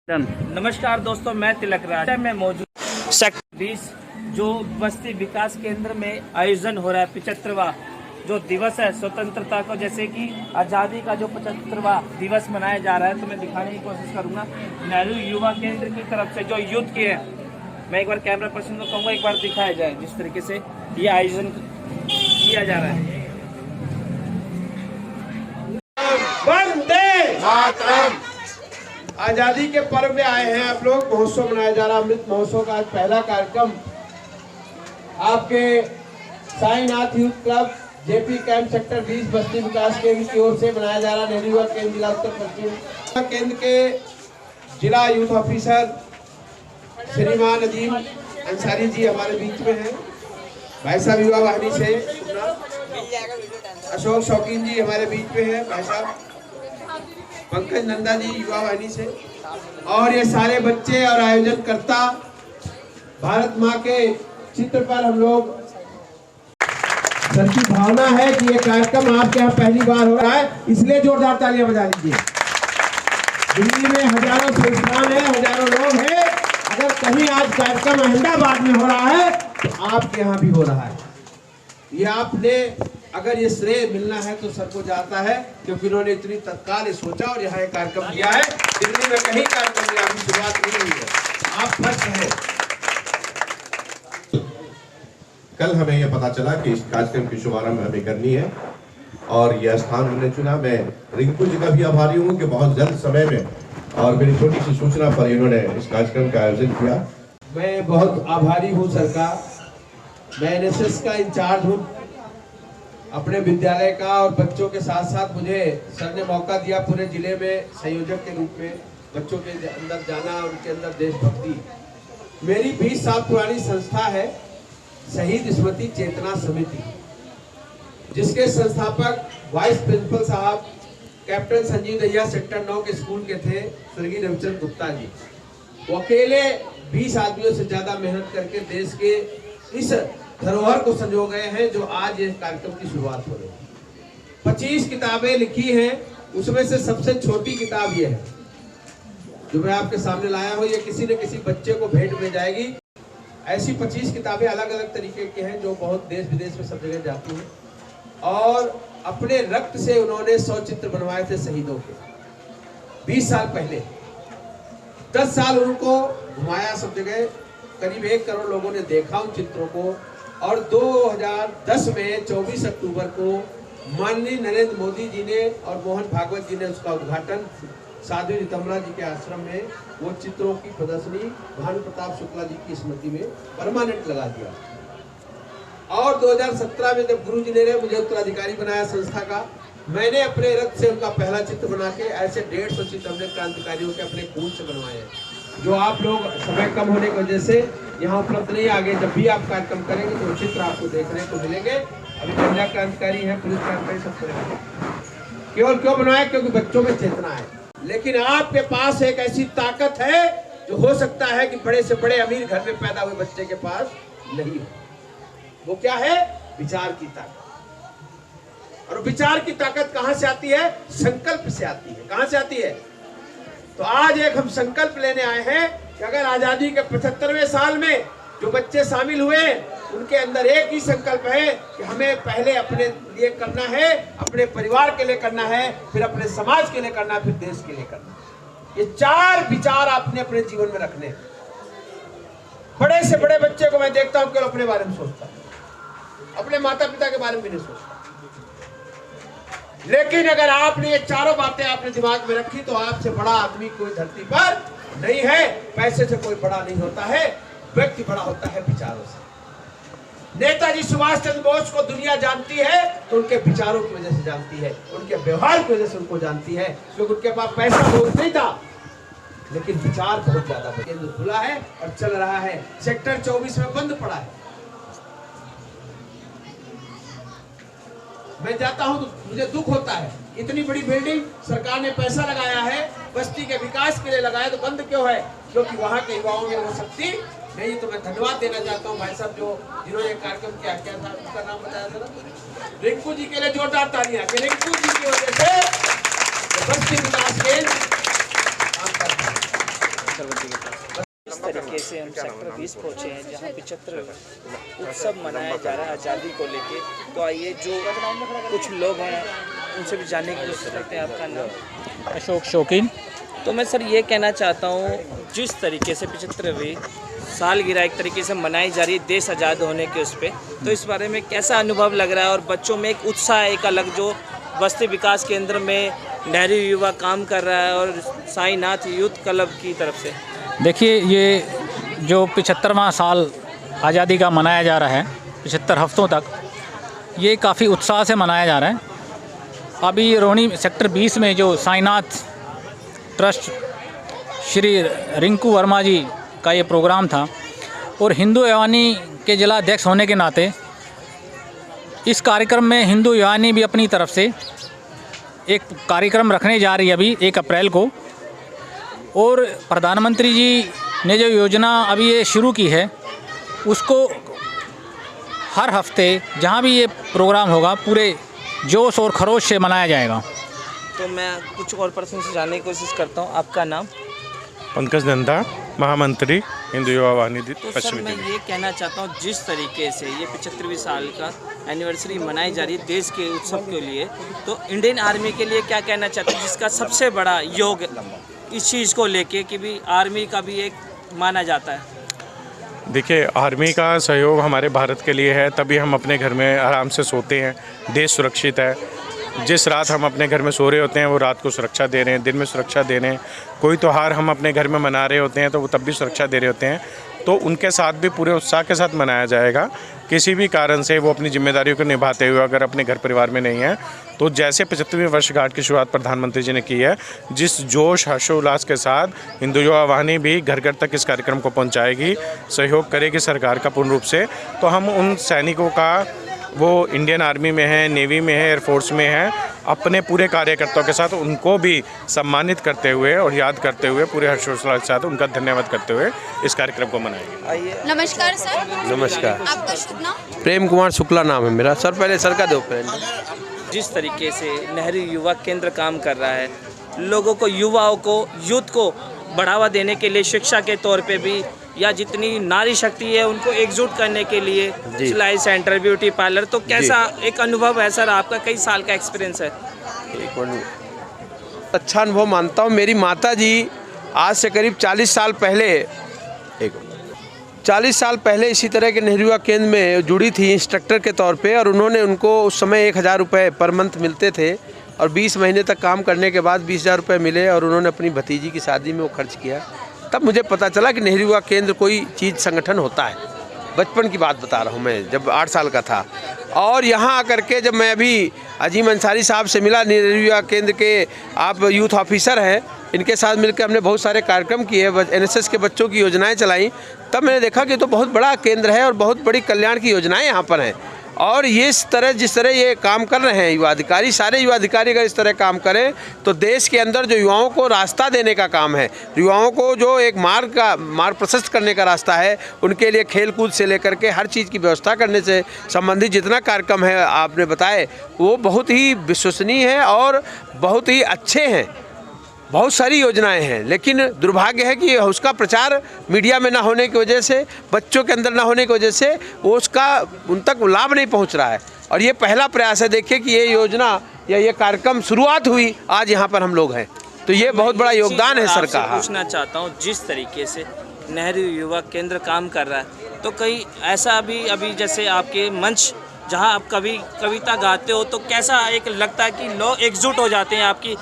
नमस्कार दोस्तों, मैं तिलक राज में मौजूद सेक्टर 20 जो बस्ती विकास केंद्र में आयोजन हो रहा है 75वां जो दिवस है स्वतंत्रता को, जैसे कि आज़ादी का जो 75वां दिवस मनाया जा रहा है, तो मैं दिखाने की कोशिश करूंगा। नेहरू युवा केंद्र की तरफ से जो युद्ध किए हैं, मैं एक बार कैमरा पर्सन को कहूँगा एक बार दिखाया जाए जिस तरीके से ये आयोजन किया जा रहा है। वंदे मातरम। आजादी के पर्व में आए हैं आप लोग। महोत्सव मनाया जा रहा है, अमृत महोत्सव का आज पहला कार्यक्रम आपके Sainath youth club JP camp sector 20 बस्ती विकास केंद्र की ओर से मनाया जा रहा है। नेहरू युवा केंद्र जिला उत्तर पश्चिम केंद्र के जिला यूथ ऑफिसर श्रीमान अजीम अंसारी जी हमारे बीच में हैं। भाई साहब युवा वाहिनी से अशोक शौकीन जी हमारे बीच में हैं। भाई साहब पंकज नंदा जी युवा वाहिनी से, और ये सारे बच्चे और आयोजनकर्ता भारत माँ के चित्र पर हम लोग सर की भावना है कि ये कार्यक्रम आपके यहाँ पहली बार हो रहा है, इसलिए जोरदार तालियां बजा लीजिए। दिल्ली में हजारों संस्थान है, हजारों लोग हैं, अगर कहीं आज कार्यक्रम अहमदाबाद में हो रहा है तो आपके यहाँ भी हो रहा है। ये आपने अगर ये श्रेय मिलना है तो सर को जाता है, क्योंकि उन्होंने इतनी तत्काल सोचा और यहाँ एक कार्यक्रम किया है। दिल्ली में कहीं कार्यक्रम की अभी शुरुआत नहीं हुई है, आप फर्स्ट हैं। कल हमें यह पता चला कि इस कार्यक्रम की शुभारंभ हमें करनी है और यह स्थान हमने चुना। मैं रिंकू जी का भी आभारी हूँ कि बहुत जल्द समय में और मेरी छोटी सी सूचना पर इन्होंने इस कार्यक्रम का आयोजन किया। मैं बहुत आभारी हूँ सर का। मैं एनएसएस का इंचार्ज हूँ अपने विद्यालय का, और बच्चों के साथ साथ मुझे सर ने मौका दिया पूरे जिले में संयोजक के रूप में बच्चों के अंदर जाना, उनके अंदर देशभक्ति। मेरी 20 साल पुरानी संस्था है शहीद स्मृति चेतना समिति, जिसके संस्थापक वाइस प्रिंसिपल साहब कैप्टन संजीव दहिया सेक्टर 9 के स्कूल के थे स्वर्गीय रविचंद्र गुप्ता जी। वो अकेले 20 आदमियों से ज्यादा मेहनत करके देश के इस धरोहर को संजो गए हैं जो आज इस कार्यक्रम की शुरुआत हो रही है। 25 किताबें लिखी हैं, उसमें से सबसे छोटी किताब ये है जो मैं आपके सामने लाया हूँ। ये किसी न किसी बच्चे को भेंट में जाएगी। ऐसी 25 किताबें अलग अलग तरीके की हैं जो बहुत देश विदेश में सब जगह जाती हैं, और अपने रक्त से उन्होंने 100 चित्र बनवाए थे शहीदों के 20 साल पहले। 10 साल उनको घुमाया सब जगह, करीब 1 करोड़ लोगों ने देखा उन चित्रों को, और 2010 में 24 अक्टूबर को माननीय नरेंद्र मोदी जी ने और मोहन भागवत जी ने उसका उद्घाटन साध्वी रितमला जी के आश्रम में वो चित्रों की प्रदर्शनी भानु प्रताप शुक्ला जी की स्मृति में परमानेंट लगा दिया। और 2017 में जब गुरु जी ने मुझे उत्तराधिकारी बनाया संस्था का, मैंने अपने रक्त से उनका पहला चित्र बना के ऐसे 150 चित्र हमने क्रांतिकारियों के अपने खून से बनवाए हैं, जो आप लोग समय कम होने की वजह से यहाँ उपलब्ध नहीं। आगे जब भी आप कार्यक्रम करेंगे तो चित्र आपको देखने को मिलेंगे। अभी महिला क्रांतिकारी है, पुलिस क्रांतिकारी, सब करेंगे। केवल क्यों बनवाए? क्योंकि बच्चों में चेतना है। लेकिन आपके पास एक ऐसी ताकत है जो हो सकता है कि बड़े से बड़े अमीर घर में पैदा हुए बच्चे के पास नहीं हो। वो क्या है? विचार की ताकत। और विचार की ताकत कहां से आती है? संकल्प से आती है। कहां से आती है? तो आज एक हम संकल्प लेने आए हैं कि अगर आजादी के 75वें साल में जो बच्चे शामिल हुए उनके अंदर एक ही संकल्प है कि हमें पहले अपने लिए करना है, अपने परिवार के लिए करना है, फिर अपने समाज के लिए करना है, फिर देश के लिए करना है। ये 4 विचार आपने अपने जीवन में रखने। बड़े से बड़े बच्चे को मैं देखता हूं केवल अपने बारे में सोचता है, अपने माता पिता के बारे में भी नहीं सोचता। लेकिन अगर आपने ये 4 बातें आपने दिमाग में रखी तो आपसे बड़ा आदमी कोई धरती पर नहीं है। पैसे से कोई बड़ा नहीं होता है, व्यक्ति बड़ा होता है विचारों से। नेताजी सुभाष चंद्र बोस को दुनिया जानती है तो उनके विचारों की वजह से जानती है, उनके व्यवहार की वजह से उनको जानती है, क्योंकि उनके पास पैसा बहुत नहीं था लेकिन विचार बहुत ज्यादा। केंद्र खुला है और चल रहा है। सेक्टर 24 में बंद पड़ा है। मैं जाता हूं तो मुझे दुख होता है, इतनी बड़ी बिल्डिंग सरकार ने पैसा लगाया है, बस्ती के विकास के लिए लगाया, तो बंद क्यों है? क्योंकि वहां के युवाओं में वो शक्ति नहीं। तो मैं धन्यवाद देना चाहता हूं भाई साहब जो जिन्होंने कार्यक्रम किया। क्या था उसका नाम बताया था? रिंकू जी के लिए जोरदार तालियां। रिंकू जी की वजह से बस्ती विकास केंद्र काम करता है। सरवती के पास। इस तरीके से हम सेक्टर 20 पहुँचे हैं जहाँ 75 उत्सव मनाया जा रहा है आज़ादी को लेके। तो आइए जो कुछ लोग हैं उनसे भी जानने की कोशिश करते हैं। आपका नाम? अशोक शौकीन। तो मैं सर ये कहना चाहता हूँ जिस तरीके से 75वीं सालगिरह एक तरीके से मनाई जा रही है देश आज़ाद होने के उस पर, तो इस बारे में कैसा अनुभव लग रहा है? और बच्चों में एक उत्साह एक अलग जो बस्ती विकास केंद्र में नेहरू युवा काम कर रहा है और साईनाथ यूथ क्लब की तरफ से। देखिए, ये जो 75वां साल आज़ादी का मनाया जा रहा है 75 हफ्तों तक, ये काफ़ी उत्साह से मनाया जा रहा है। अभी रोहिणी सेक्टर 20 में जो साईनाथ ट्रस्ट श्री रिंकू वर्मा जी का ये प्रोग्राम था, और हिंदू युवानी के जिलाध्यक्ष होने के नाते इस कार्यक्रम में हिंदू युवानी भी अपनी तरफ से एक कार्यक्रम रखने जा रही है अभी 1 अप्रैल को। और प्रधानमंत्री जी ने जो योजना अभी ये शुरू की है उसको हर हफ्ते जहाँ भी ये प्रोग्राम होगा पूरे जोश और खरोश से मनाया जाएगा। तो मैं कुछ और पर्सन से जानने की कोशिश करता हूँ। आपका नाम? पंकज नंदा, महामंत्री हिंदू युवा वाहिनी तो सर पश्चिमी मैं दिल्ली। ये कहना चाहता हूँ जिस तरीके से ये 75वीं साल का एनिवर्सरी मनाई जा रही है देश के उत्सव के लिए, तो इंडियन आर्मी के लिए क्या कहना चाहते हैं जिसका सबसे बड़ा योग इस चीज़ को लेके कि भी आर्मी का भी एक माना जाता है? देखिए, आर्मी का सहयोग हमारे भारत के लिए है, तभी हम अपने घर में आराम से सोते हैं, देश सुरक्षित है। जिस रात हम अपने घर में सो रहे होते हैं वो रात को सुरक्षा दे रहे हैं, दिन में सुरक्षा दे रहे हैं। कोई त्यौहार हम अपने घर में मना रहे होते हैं तो वो तब भी सुरक्षा दे रहे होते हैं। तो उनके साथ भी पूरे उत्साह के साथ मनाया जाएगा। किसी भी कारण से वो अपनी जिम्मेदारियों को निभाते हुए अगर अपने घर परिवार में नहीं है, तो जैसे 75वीं वर्षगांठ की शुरुआत प्रधानमंत्री जी ने की है, जिस जोश हर्षोल्लास के साथ हिंदू युवा वाहिनी भी घर घर तक इस कार्यक्रम को पहुंचाएगी, सहयोग करेगी सरकार का पूर्ण रूप से। तो हम उन सैनिकों का, वो इंडियन आर्मी में है, नेवी में है, एयरफोर्स में है, अपने पूरे कार्यकर्ताओं के साथ उनको भी सम्मानित करते हुए और याद करते हुए पूरे हर्षोल्लास के साथ उनका धन्यवाद करते हुए इस कार्यक्रम को मनाएंगे। आइए। नमस्कार सर। नमस्कार। आपका शुभ नाम? प्रेम कुमार शुक्ला नाम है मेरा। सर पहले सर का दो फ्रेंड। जिस तरीके से नेहरू युवा केंद्र काम कर रहा है, लोगों को, युवाओं को, यूथ को बढ़ावा देने के लिए शिक्षा के तौर पे भी, या जितनी नारी शक्ति है उनको एकजुट करने के लिए, सिलाई सेंटर, ब्यूटी पार्लर, तो कैसा एक अनुभव है सर आपका? कई साल का एक्सपीरियंस है। अच्छा अनुभव मानता हूँ। मेरी माता जी आज से करीब 40 साल पहले इसी तरह के नेहरू युवा केंद्र में जुड़ी थी इंस्ट्रक्टर के तौर पे, और उन्होंने उनको उस समय 1000 रुपये पर मंथ मिलते थे, और 20 महीने तक काम करने के बाद 20,000 रुपये मिले, और उन्होंने अपनी भतीजी की शादी में वो खर्च किया। तब मुझे पता चला कि नेहरू युवा केंद्र कोई चीज़, संगठन होता है। बचपन की बात बता रहा हूँ मैं, जब 8 साल का था। और यहाँ आकर के जब मैं अभी अजीम अंसारी साहब से मिला, नेहरू युवा केंद्र के आप यूथ ऑफिसर हैं, इनके साथ मिलकर हमने बहुत सारे कार्यक्रम किए, NSS के बच्चों की योजनाएं चलाई। तब मैंने देखा कि तो बहुत बड़ा केंद्र है और बहुत बड़ी कल्याण की योजनाएं यहाँ पर हैं। और ये जिस तरह ये काम कर रहे हैं युवा अधिकारी, सारे युवा अधिकारी अगर इस तरह काम करें तो देश के अंदर जो युवाओं को रास्ता देने का काम है, युवाओं को जो एक मार्ग प्रशस्त करने का रास्ता है, उनके लिए खेल कूद से लेकर के हर चीज़ की व्यवस्था करने से संबंधित जितना कार्यक्रम है आपने बताए, वो बहुत ही विश्वसनीय है और बहुत ही अच्छे हैं। बहुत सारी योजनाएं हैं, लेकिन दुर्भाग्य है कि उसका प्रचार मीडिया में ना होने की वजह से, बच्चों के अंदर ना होने की वजह से वो उसका उन तक लाभ नहीं पहुंच रहा है। और ये पहला प्रयास है। देखिए कि ये योजना या ये कार्यक्रम शुरुआत हुई, आज यहाँ पर हम लोग हैं, तो ये बहुत बड़ा योगदान है सर का। पूछना चाहता हूँ जिस तरीके से नेहरू युवा केंद्र काम कर रहा है, तो कहीं ऐसा भी अभी जैसे आपके मंच जहाँ आप कविता गाते हो, तो कैसा एक लगता है कि लोग एकजुट हो जाते हैं आपकी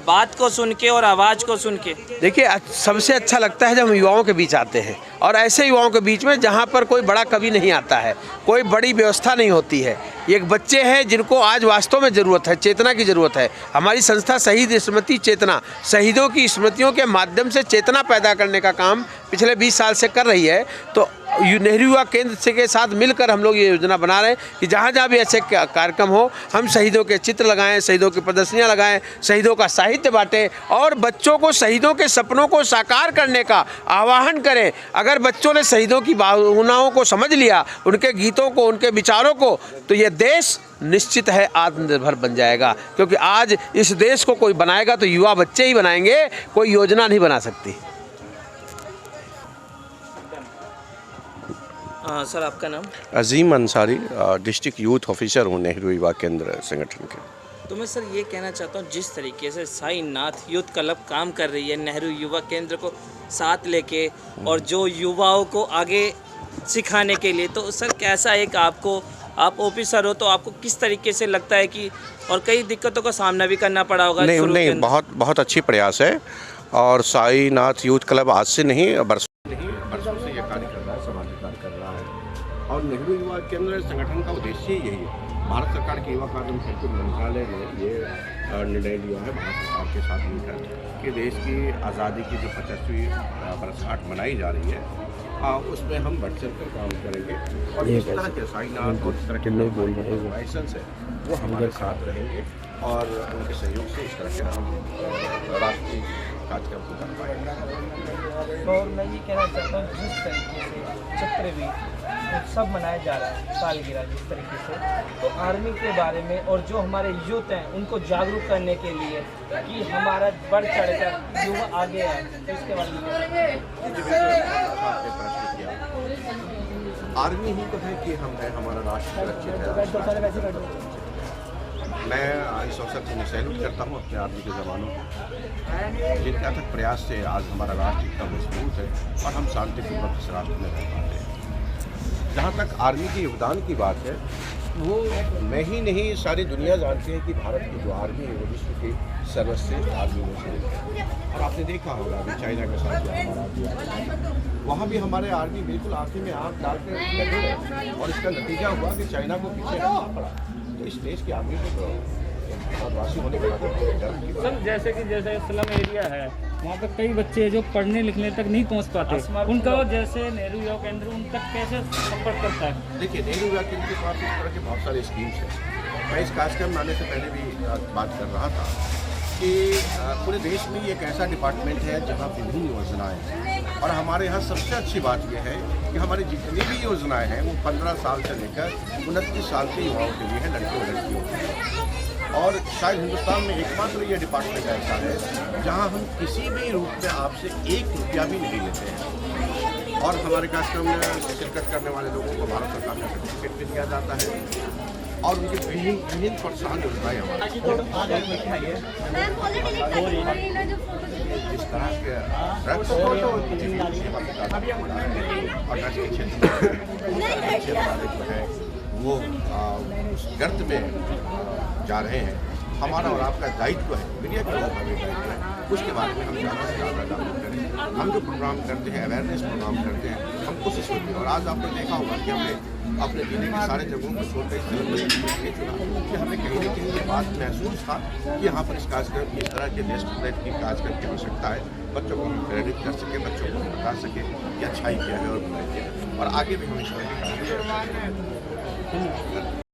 बात को सुन के और आवाज़ को सुन के? देखिए, सबसे अच्छा लगता है जब हम युवाओं के बीच आते हैं, और ऐसे युवाओं के बीच में जहाँ पर कोई बड़ा कवि नहीं आता है, कोई बड़ी व्यवस्था नहीं होती है। ये बच्चे हैं जिनको आज वास्तव में ज़रूरत है, चेतना की ज़रूरत है। हमारी संस्था शहीद स्मृति चेतना, शहीदों की स्मृतियों के माध्यम से चेतना पैदा करने का काम पिछले 20 साल से कर रही है। तो नेहरू युवा केंद्र से के साथ मिलकर हम लोग ये योजना बना रहे हैं कि जहाँ जहाँ भी ऐसे कार्यक्रम हो, हम शहीदों के चित्र लगाएं, शहीदों की प्रदर्शनियाँ लगाएं, शहीदों का साहित्य बांटें, और बच्चों को शहीदों के सपनों को साकार करने का आह्वान करें। अगर बच्चों ने शहीदों की भावनाओं को समझ लिया, उनके गीतों को, उनके विचारों को, तो ये देश निश्चित है आत्मनिर्भर बन जाएगा। क्योंकि आज इस देश को कोई बनाएगा तो युवा बच्चे ही बनाएंगे, कोई योजना नहीं बना सकती। सर आपका नाम? अजीम अंसारी, डिस्ट्रिक्ट यूथ ऑफिसर हूँ नेहरू युवा केंद्र संगठन के। तो मैं सर ये कहना चाहता हूँ, जिस तरीके से साई नाथ यूथ क्लब काम कर रही है नेहरू युवा केंद्र को साथ लेके और जो युवाओं को आगे सिखाने के लिए, तो सर कैसा एक आपको, आप ऑफिसर हो तो आपको किस तरीके से लगता है कि, और कई दिक्कतों का सामना भी करना पड़ा होगा? नहीं, बहुत अच्छी प्रयास है और साई नाथ यूथ क्लब आज से नहीं बरसों से ये कार्य कर रहा है, सामाजिक कार्य कर रहा है। और नेहरू युवा केंद्र संगठन का उद्देश्य ही यही है। भारत सरकार के युवा कार्य खेलकूद मंत्रालय ने ये निर्णय लिया है भारत सरकार के साथ मिलकर कि देश की आज़ादी की जो 50वीं बरसगांठ मनाई जा रही है, उसमें हम बढ़ चढ़ कर काम करेंगे और इस तरह के साई नाथ और इस तरह के लाइसेंस है वो हमारे साथ रहेंगे और उनके सहयोग से इस तरह के हम राष्ट्रीय कार्यक्रम को कर पाएंगे। और मैं ये कहना चाहता हूँ, जिस तरीके से चक्रवी उत्सव मनाया जा रहा है, सालगिरह जिस तरीके से, तो आर्मी के बारे में और जो हमारे यूथ हैं उनको जागरूक करने के लिए कि हमारा बढ़ चढ़कर युवा आगे आए, तो इसके बारे में आर्मी ही तो है कि हम है, हमारा राष्ट्र सुरक्षित है। मैं इस अवसर से मैं सैल्यूट करता हूँ अपने आर्मी के जवानों को, जिनके अथक प्रयास से आज हमारा राष्ट्र इतना मजबूत है और हम शांतिपूर्वक इस राष्ट्र में रह पाते हैं। जहाँ तक आर्मी के योगदान की बात है, वो मैं ही नहीं सारी दुनिया जानती है कि भारत की जो आर्मी है वो विश्व की सर्वश्रेष्ठ आर्मी में से है। और आपने देखा होगा अभी चाइना के साथ जो हमारा आर्मी, वहाँ भी हमारे आर्मी बिल्कुल आर्मी में आँख डाल कर लगे रहे और इसका नतीजा हुआ कि चाइना को पीछे हटना पड़ा। तो इस देश की आर्मी को तो भारतवासी होने के बाद सर जैसे स्लम एरिया है, वहाँ पे कई बच्चे जो पढ़ने लिखने तक नहीं पहुँच पाते, उनका जैसे नेहरू युवा केंद्र उन तक कैसे संपर्क करता है? देखिए, नेहरू युवा केंद्र के पास इस तरह के बहुत सारे स्कीम्स हैं। मैं इस कार्यक्रम में आने से पहले भी बात कर रहा था कि पूरे देश में एक ऐसा डिपार्टमेंट है जहाँ विभिन्न योजनाएं हैं और हमारे यहाँ सबसे अच्छी बात यह है कि हमारी जितनी भी योजनाएं हैं वो 15 साल से लेकर 29 साल के युवाओं के लिए है, लड़के और लड़कियों के लिए। और शायद हिंदुस्तान में एकमात्र ये डिपार्टमेंट ऐसा है जहाँ हम किसी भी रूप में आपसे 1 रुपया भी नहीं लेते हैं। और हमारे कार्यक्रम में शिरकत करने वाले लोगों को भारत सरकार का सर्टिफिकेट भी दिया जाता है और उनके विभिन्न प्रोत्साहन योजनाएँ हमारे जिस तरह के ड्रग्स और ड्रग्स के क्षेत्र जो है वो उस गर्त में जा रहे हैं। हमारा और आपका दायित्व है, मीडिया का दायित्व है, उसके बारे में हम ज़्यादा से ज़्यादा जागरूक करें। हम जो प्रोग्राम करते हैं, अवेयरनेस प्रोग्राम करते हैं, हम कोशिश करते हैं। और आज आपने देखा होगा कि हमने अपने जिले के सारे जगहों को छोड़कर इस तरह ये चुना कि हमें कहीं न कहीं ये बात महसूस था कि यहाँ पर इस कार्यक्रम इस तरह के देश की कार्यक्रम की आवश्यकता है। बच्चों को हम प्रेरित कर सकें, बच्चों को बता सकें कि अच्छाई क्या है और बुराई क्या है, और आगे भी हम इस तरह के कार्य